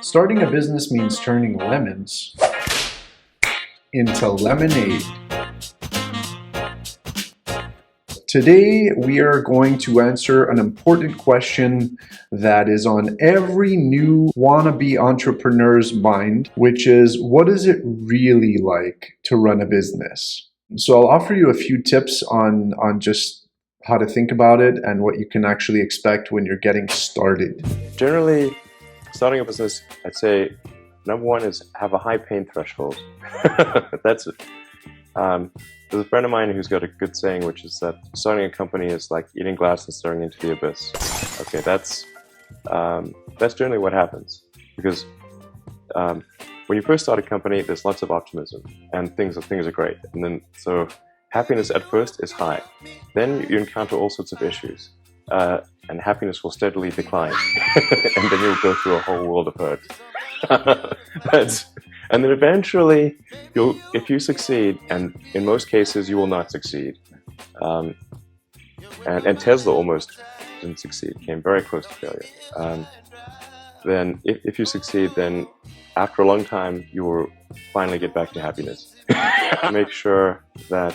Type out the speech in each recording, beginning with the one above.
Starting a business means turning lemons into lemonade. Today, we are going to answer an important question that is on every new wannabe entrepreneur's mind, which is, what is it really like to run a business? So I'll offer you a few tips on just how to think about it and what you can actually expect when you're getting started. Generally, starting a business, I'd say number one is have a high pain threshold. That's it. There's a friend of mine who's got a good saying, which is that starting a company is like eating glass and staring into the abyss. Okay, that's generally what happens, because when you first start a company, there's lots of optimism and things are great, and then so happiness at first is high. Then you encounter all sorts of issues. And happiness will steadily decline, and then you'll go through a whole world of hurt. And then eventually, if you succeed, and in most cases you will not succeed, and Tesla almost didn't succeed, came very close to failure. Then if you succeed, then after a long time you will finally get back to happiness. Make sure that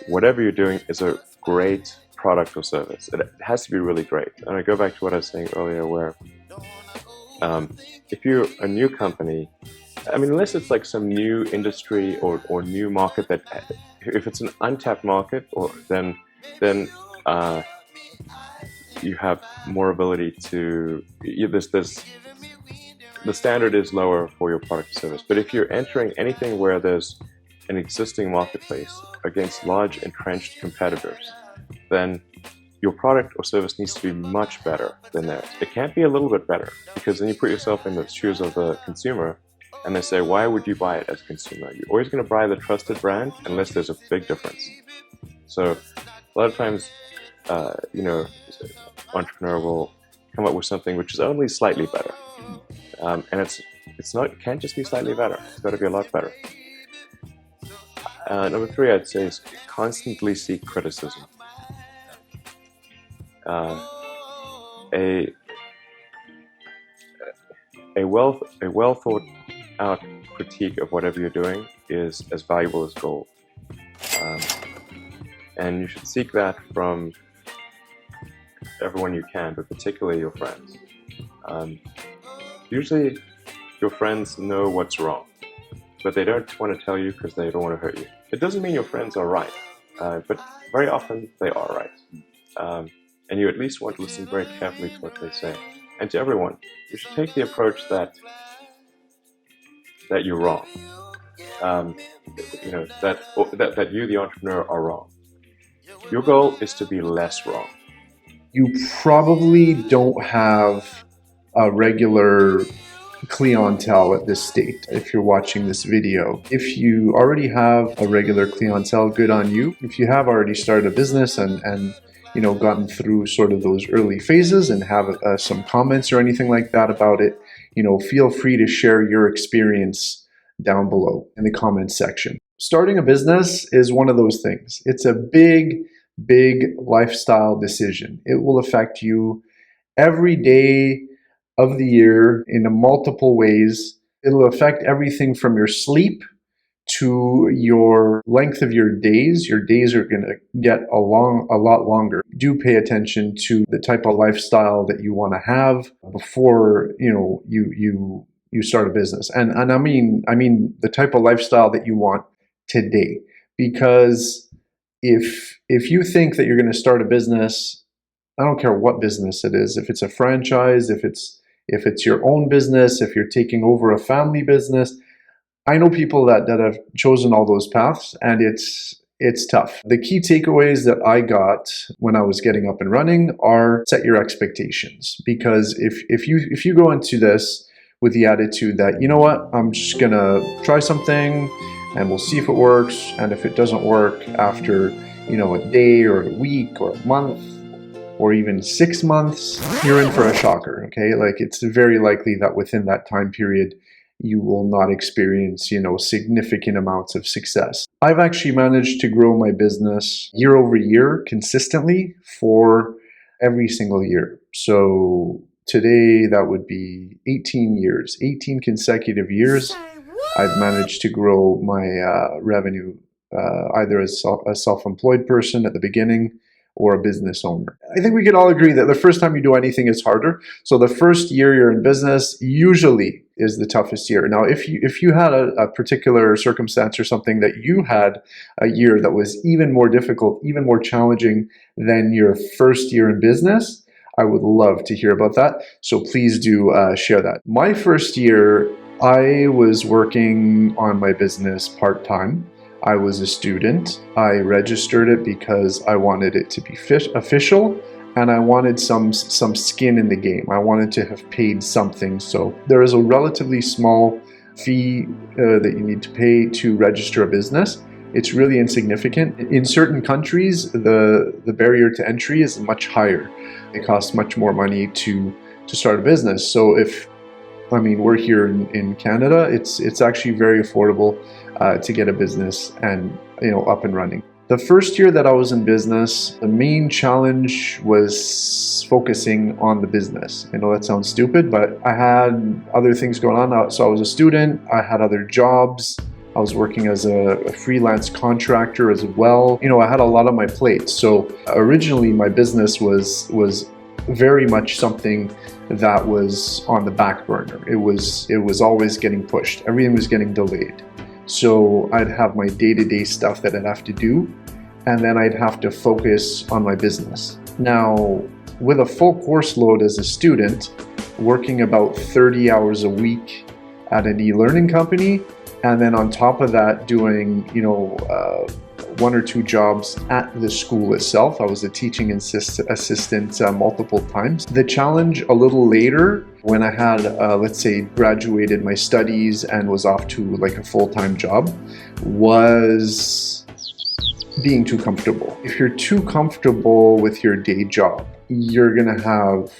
whatever you're doing is a great product or service. It has to be really great. And I go back to what I was saying earlier, where if you're a new company, I mean, unless it's like some new industry or new market, that if it's an untapped market, or then you have more ability to, the standard is lower for your product or service. But if you're entering anything where there's an existing marketplace against large entrenched competitors, then your product or service needs to be much better than theirs. It can't be a little bit better, because then you put yourself in the shoes of the consumer, and they say, why would you buy it as a consumer? You're always going to buy the trusted brand unless there's a big difference. So a lot of times, entrepreneur will come up with something which is only slightly better, and it can't just be slightly better. It's got to be a lot better. Number three, I'd say, is constantly seek criticism. A well thought out critique of whatever you're doing is as valuable as gold, and you should seek that from everyone you can, but particularly your friends. Usually, your friends know what's wrong, but they don't want to tell you because they don't want to hurt you. It doesn't mean your friends are right, but very often they are right. And you at least want to listen very carefully to what they say. And to everyone, you should take the approach that you're wrong. That you, the entrepreneur, are wrong. Your goal is to be less wrong. You probably don't have a regular clientele at this state if you're watching this video. If you already have a regular clientele, good on you. If you have already started a business and gotten through sort of those early phases and have some comments or anything like that about it, feel free to share your experience down below in the comments section. Starting a business is one of those things. It's a big lifestyle decision. It will affect you every day of the year in multiple ways. It'll affect everything from your sleep to your length of your days. Your days are going to get a lot longer. Do pay attention to the type of lifestyle that you want to have before you start a business. And I mean the type of lifestyle that you want today. Because if you think that you're going to start a business, I don't care what business it is, if it's a franchise, if it's your own business, if you're taking over a family business, I know people that have chosen all those paths, and it's tough. The key takeaways that I got when I was getting up and running are: set your expectations. Because if you go into this with the attitude that, you know what, I'm just gonna try something and we'll see if it works, and if it doesn't work after a day or a week or a month or even 6 months, you're in for a shocker. Okay, like, it's very likely that within that time period you will not experience, significant amounts of success. I've actually managed to grow my business year over year consistently for every single year. So today that would be 18 years, 18 consecutive years. I've managed to grow my revenue either as a self-employed person at the beginning or a business owner. I think we could all agree that the first time you do anything is harder. So the first year you're in business usually is the toughest year. Now, if you had a particular circumstance or something that you had a year that was even more difficult, even more challenging than your first year in business, I would love to hear about that. So please do share that. My first year, I was working on my business part-time. I was a student. I registered it because I wanted it to be official, and I wanted some skin in the game. I wanted to have paid something. So there is a relatively small fee that you need to pay to register a business. It's really insignificant. In certain countries, the barrier to entry is much higher. It costs much more money to start a business. So we're here in Canada, it's actually very affordable to get a business and up and running. The first year that I was in business, the main challenge was focusing on the business. I know that sounds stupid, but I had other things going on. So I was a student, I had other jobs. I was working as a freelance contractor as well. I had a lot on my plate. So originally my business was very much something that was on the back burner. It was always getting pushed. Everything was getting delayed. So I'd have my day-to-day stuff that I'd have to do, and then I'd have to focus on my business. Now, with a full course load as a student, working about 30 hours a week at an e-learning company, and then on top of that doing, one or two jobs at the school itself. I was a teaching assistant multiple times. The challenge a little later, when I had, let's say, graduated my studies and was off to like a full-time job, was being too comfortable. If you're too comfortable with your day job, you're gonna have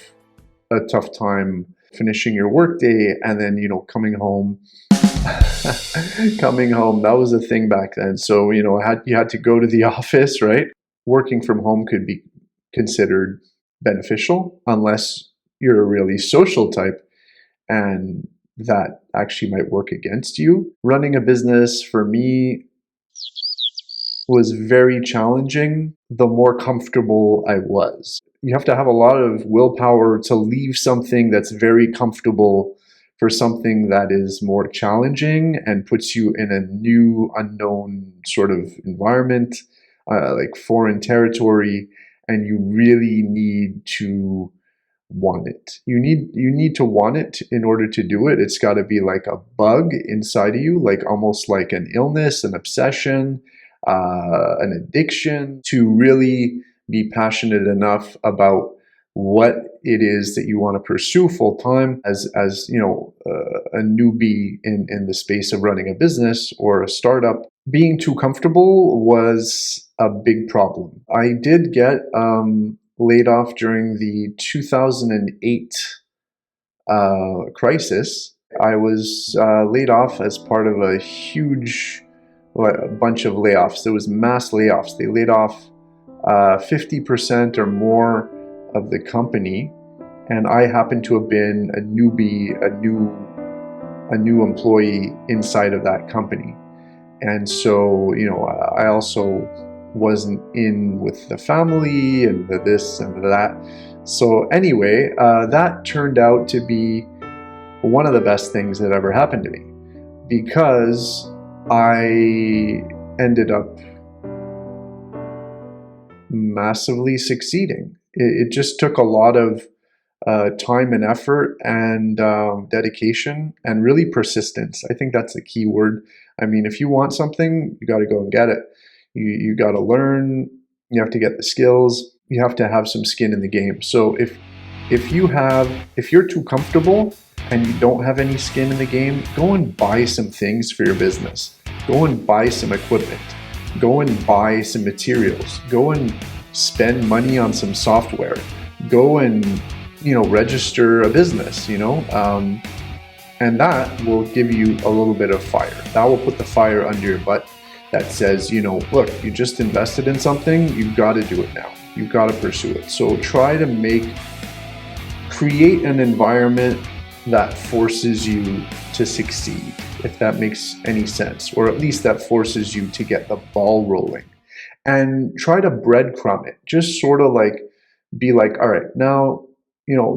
a tough time finishing your workday and then, coming home. Coming home, that was a thing back then. So, you had to go to the office, right? Working from home could be considered beneficial unless you're a really social type, and that actually might work against you. Running a business for me was very challenging the more comfortable I was. You have to have a lot of willpower to leave something that's very comfortable for something that is more challenging and puts you in a new, unknown sort of environment, like foreign territory, and you really need to want it. You need to want it in order to do it. It's got to be like a bug inside of you, like almost like an illness, an obsession, an addiction, to really be passionate enough about what it is that you want to pursue full time as a newbie in the space of running a business or a startup. Being too comfortable was a big problem. I did get laid off during the 2008 crisis. I was laid off as part of a huge bunch of layoffs. There was mass layoffs. They laid off 50% or more of the company, and I happened to have been a newbie, a new employee inside of that company. And so, I also wasn't in with the family and the this and the that. So anyway, that turned out to be one of the best things that ever happened to me, because I ended up massively succeeding. It just took a lot of time and effort and dedication and really persistence. I think that's the key word. I mean, if you want something, you got to go and get it. You got to learn. You have to get the skills. You have to have some skin in the game. So if you're too comfortable and you don't have any skin in the game, go and buy some things for your business. Go and buy some equipment. Go and buy some materials. Go and spend money on some software. Go and register a business. And that will give you a little bit of fire. That will put the fire under your butt that says, look, you just invested in something, you've got to do it now. You've got to pursue it. So try to make create an environment that forces you to succeed, if that makes any sense, or at least that forces you to get the ball rolling. And try to breadcrumb it. Just sort of like be like, all right, now,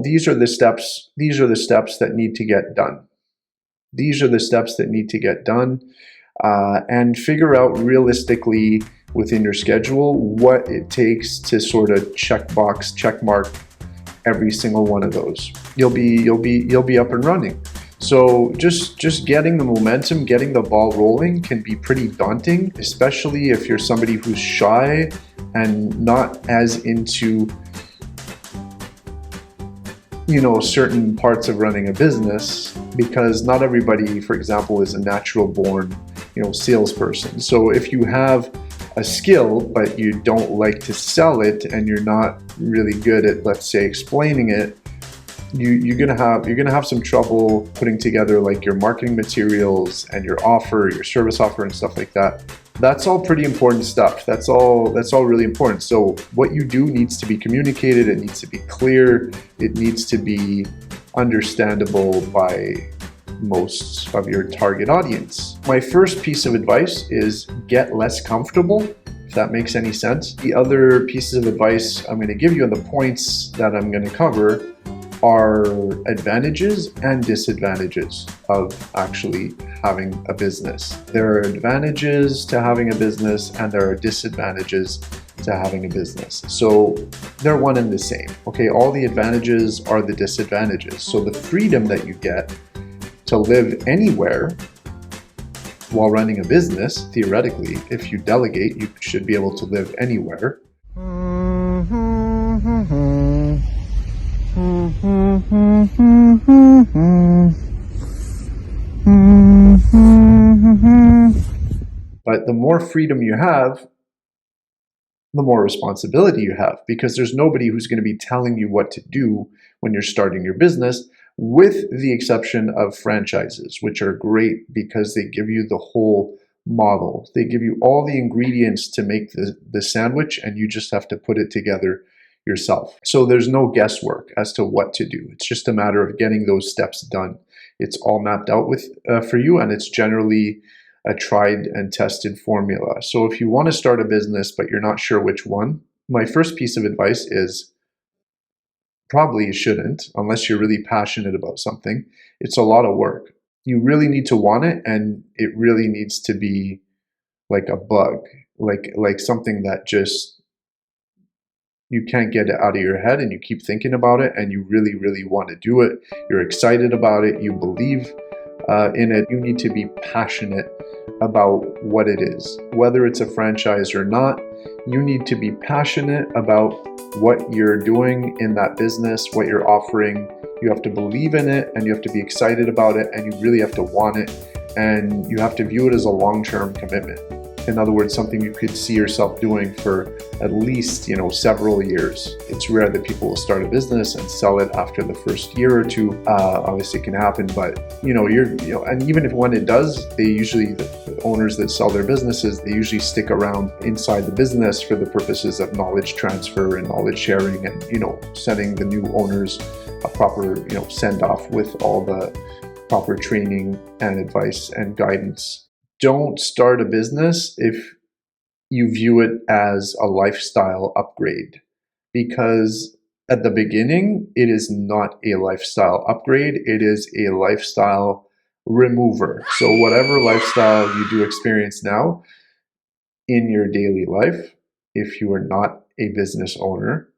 these are the steps that need to get done. These are the steps that need to get done. And figure out realistically within your schedule what it takes to sort of check mark every single one of those. You'll be up and running. So just getting the momentum, getting the ball rolling can be pretty daunting, especially if you're somebody who's shy and not as into certain parts of running a business, because not everybody, for example, is a natural born salesperson. So if you have a skill but you don't like to sell it and you're not really good at, let's say, explaining it, you're gonna have some trouble putting together like your marketing materials and your service offer and stuff like that. That's all pretty important stuff. That's all really important. So what you do needs to be communicated, it needs to be clear, it needs to be understandable by most of your target audience. My first piece of advice is get less comfortable, if that makes any sense. The other pieces of advice I'm going to give you and the points that I'm going to cover are advantages and disadvantages of actually having a business. There are advantages to having a business and there are disadvantages to having a business. So they're one and the same. Okay, all the advantages are the disadvantages. So the freedom that you get to live anywhere while running a business, theoretically, if you delegate, you should be able to live anywhere. But the more freedom you have, the more responsibility you have, because there's nobody who's going to be telling you what to do when you're starting your business, with the exception of franchises, which are great because they give you the whole model. They give you all the ingredients to make the sandwich, and you just have to put it together yourself. So there's no guesswork as to what to do. It's just a matter of getting those steps done. It's all mapped out for you, and it's generally a tried and tested formula. So if you want to start a business but you're not sure which one, my first piece of advice is probably you shouldn't, unless you're really passionate about something. It's a lot of work. You really need to want it, and it really needs to be like a bug, like something that just you can't get it out of your head, and you keep thinking about it, and you really, really want to do it. You're excited about it. You believe in it. You need to be passionate about what it is. Whether it's a franchise or not, you need to be passionate about what you're doing in that business, what you're offering. You have to believe in it, and you have to be excited about it, and you really have to want it, and you have to view it as a long-term commitment. In other words, something you could see yourself doing for at least, several years. It's rare that people will start a business and sell it after the first year or two. Obviously it can happen, but and even if when it does, the owners that sell their businesses, they usually stick around inside the business for the purposes of knowledge transfer and knowledge sharing, and sending the new owners a proper send off with all the proper training and advice and guidance. Don't start a business if you view it as a lifestyle upgrade, because at the beginning, it is not a lifestyle upgrade. It is a lifestyle remover. So whatever lifestyle you do experience now in your daily life, if you are not a business owner,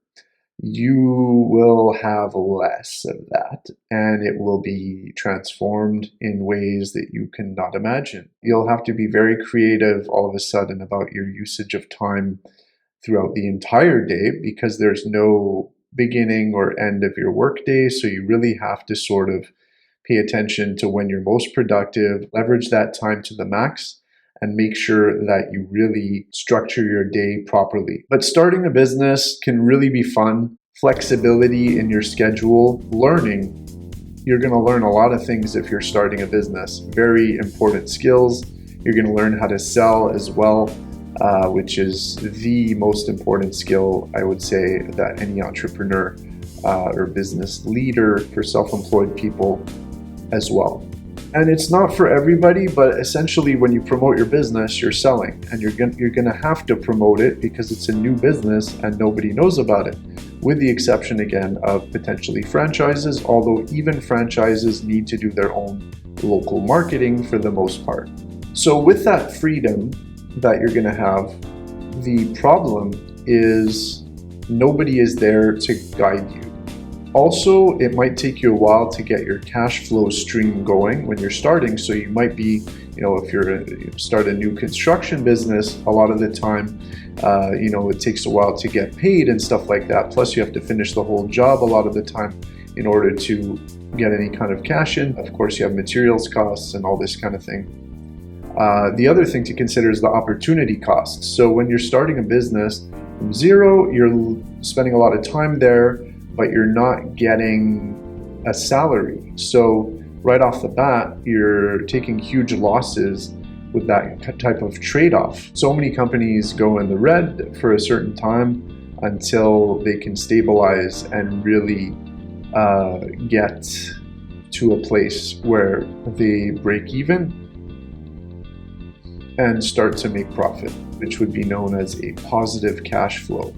you will have less of that, and it will be transformed in ways that you cannot imagine. You'll have to be very creative all of a sudden about your usage of time throughout the entire day, because there's no beginning or end of your workday. So you really have to sort of pay attention to when you're most productive, leverage that time to the max, and make sure that you really structure your day properly. But starting a business can really be fun. Flexibility in your schedule, learning. You're going to learn a lot of things if you're starting a business. Very important skills. You're going to learn how to sell as well, which is the most important skill, I would say, that any entrepreneur or business leader for self-employed people as well. And it's not for everybody, but essentially when you promote your business, you're selling, and you're gonna have to promote it because it's a new business and nobody knows about it, with the exception again of potentially franchises, although even franchises need to do their own local marketing for the most part. So with that freedom that you're gonna have, the problem is nobody is there to guide you. Also, it might take you a while to get your cash flow stream going when you're starting. So you might be, if you start a new construction business, a lot of the time, it takes a while to get paid and stuff like that. Plus, you have to finish the whole job a lot of the time in order to get any kind of cash in. Of course, you have materials costs and all this kind of thing. The other thing to consider is the opportunity costs. So when you're starting a business from zero, you're spending a lot of time there, but you're not getting a salary. So right off the bat, you're taking huge losses with that type of trade-off. So many companies go in the red for a certain time until they can stabilize and really get to a place where they break even and start to make profit, which would be known as a positive cash flow.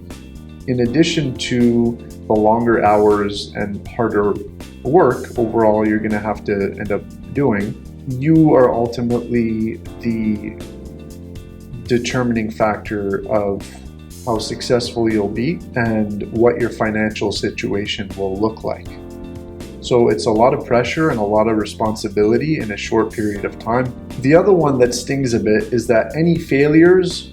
In addition to the longer hours and harder work overall you're going to have to end up doing, you are ultimately the determining factor of how successful you'll be and what your financial situation will look like. So it's a lot of pressure and a lot of responsibility in a short period of time. The other one that stings a bit is that any failures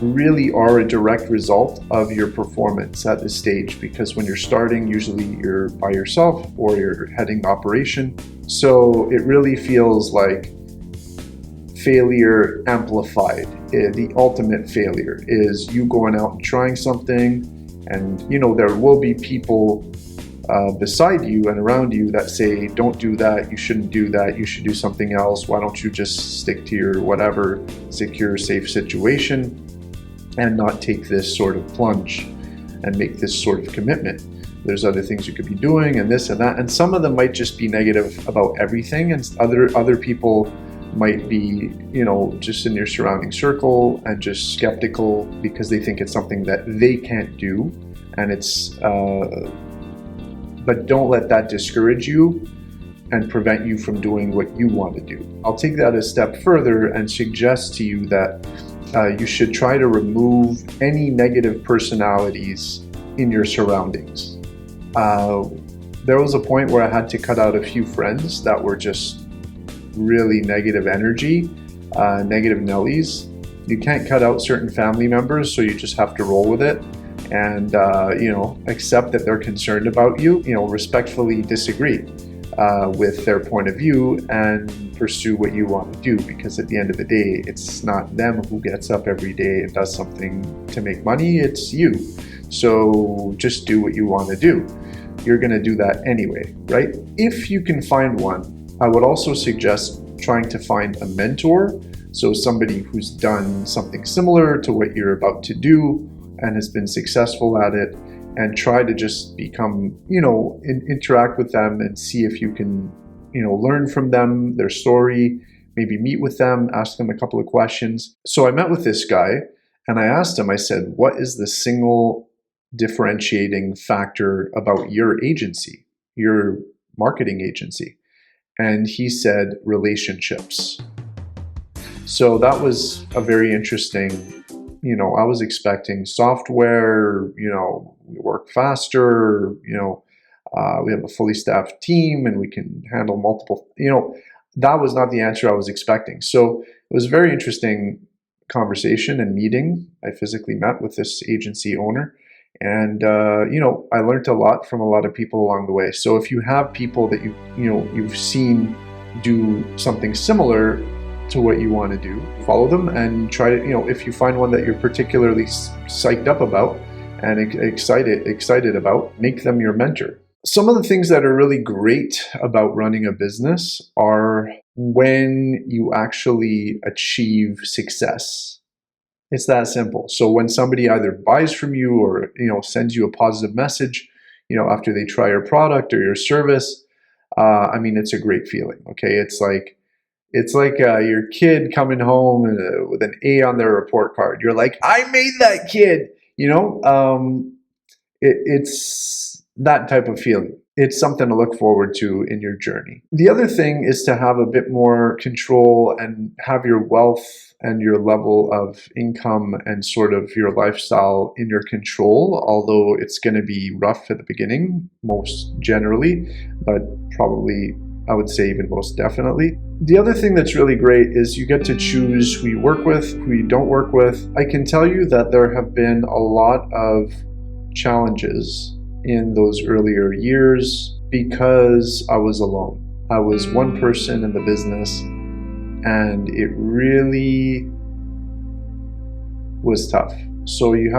really are a direct result of your performance at this stage, because when you're starting, usually you're by yourself or you're heading the operation. So it really feels like failure amplified. The ultimate failure is you going out and trying something, and there will be people beside you and around you that say, don't do that, you shouldn't do that, you should do something else, why don't you just stick to your whatever secure, safe situation and not take this sort of plunge and make this sort of commitment. There's other things you could be doing and this and that, and some of them might just be negative about everything, and other people might be, just in your surrounding circle and just skeptical because they think it's something that they can't do, and it's but don't let that discourage you and prevent you from doing what you want to do. I'll take that a step further and suggest to you that you should try to remove any negative personalities in your surroundings. There was a point where I had to cut out a few friends that were just really negative energy, negative Nellies. You can't cut out certain family members, so you just have to roll with it and accept that they're concerned about you. Respectfully disagree with their point of view and pursue what you want to do, because at the end of the day, it's not them who gets up every day and does something to make money, it's you. So just do what you want to do. You're going to do that anyway, right? If you can find one, I would also suggest trying to find a mentor, so somebody who's done something similar to what you're about to do and has been successful at it, and try to just become, interact with them and see if you can, learn from them, their story, maybe meet with them, ask them a couple of questions. So I met with this guy and I asked him, I said, what is the single differentiating factor about your agency, your marketing agency? And he said, relationships. So that was a very interesting, I was expecting software, we work faster, we have a fully staffed team and we can handle multiple, that was not the answer I was expecting. So it was a very interesting conversation and meeting. I physically met with this agency owner, and I learned a lot from a lot of people along the way. So if you have people that you've seen do something similar to what you want to do, follow them and try to, if you find one that you're particularly psyched up about and excited about, make them your mentor. Some of the things that are really great about running a business are when you actually achieve success. It's that simple. So when somebody either buys from you or sends you a positive message, after they try your product or your service, I mean, it's a great feeling. Okay, it's like your kid coming home with an A on their report card. You're like, I made that kid. It's that type of feeling. It's something to look forward to in your journey. The other thing is to have a bit more control and have your wealth and your level of income and sort of your lifestyle in your control, although it's going to be rough at the beginning, most generally, but probably, I would say, even most definitely. The other thing that's really great is you get to choose who you work with, who you don't work with. I can tell you that there have been a lot of challenges in those earlier years because I was alone. I was one person in the business, and it really was tough. So you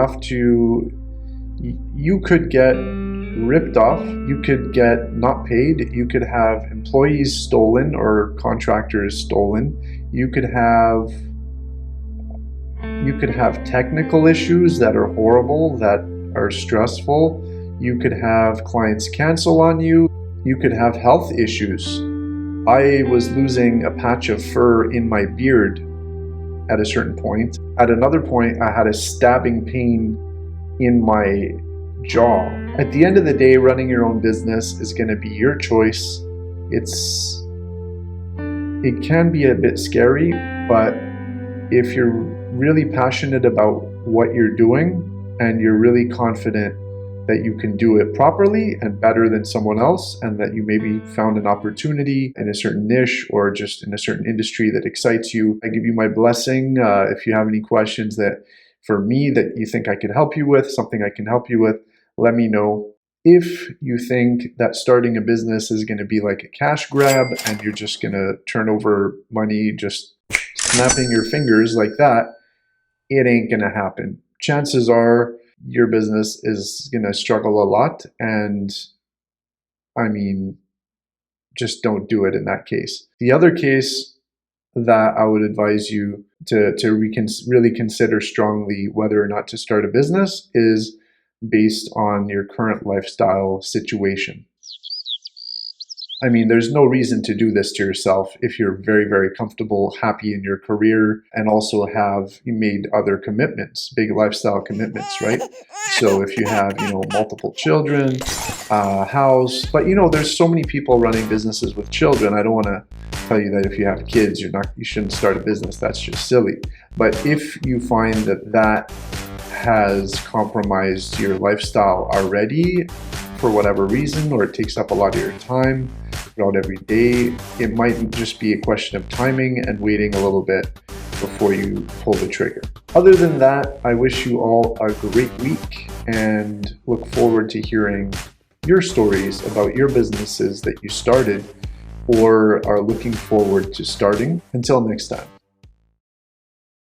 could get ripped off, you could get not paid, you could have employees stolen or contractors stolen, you could have technical issues that are horrible, that are stressful, you could have clients cancel on you, you could have health issues. I was losing a patch of fur in my beard at a certain point. At another point, I had a stabbing pain in my jaw. At the end of the day, running your own business is going to be your choice. It can be a bit scary, but if you're really passionate about what you're doing and you're really confident that you can do it properly and better than someone else, and that you maybe found an opportunity in a certain niche or just in a certain industry that excites you, I give you my blessing. If you have any questions that for me that you think I can help you with, something I can help you with, let me know. If you think that starting a business is going to be like a cash grab and you're just going to turn over money just snapping your fingers like that, it ain't going to happen. Chances are your business is going to struggle a lot, and I mean, just don't do it in that case. The other case that I would advise you to really consider strongly whether or not to start a business is based on your current lifestyle situation. I mean, there's no reason to do this to yourself if you're very, very comfortable, happy in your career, and also have made other commitments, big lifestyle commitments, right? So if you have, multiple children, house, but there's so many people running businesses with children. I don't want to tell you that if you have kids, you shouldn't start a business. That's just silly. But if you find that has compromised your lifestyle already for whatever reason, or it takes up a lot of your time throughout every day, it might just be a question of timing and waiting a little bit before you pull the trigger. Other than that, I wish you all a great week and look forward to hearing your stories about your businesses that you started or are looking forward to starting. Until next time.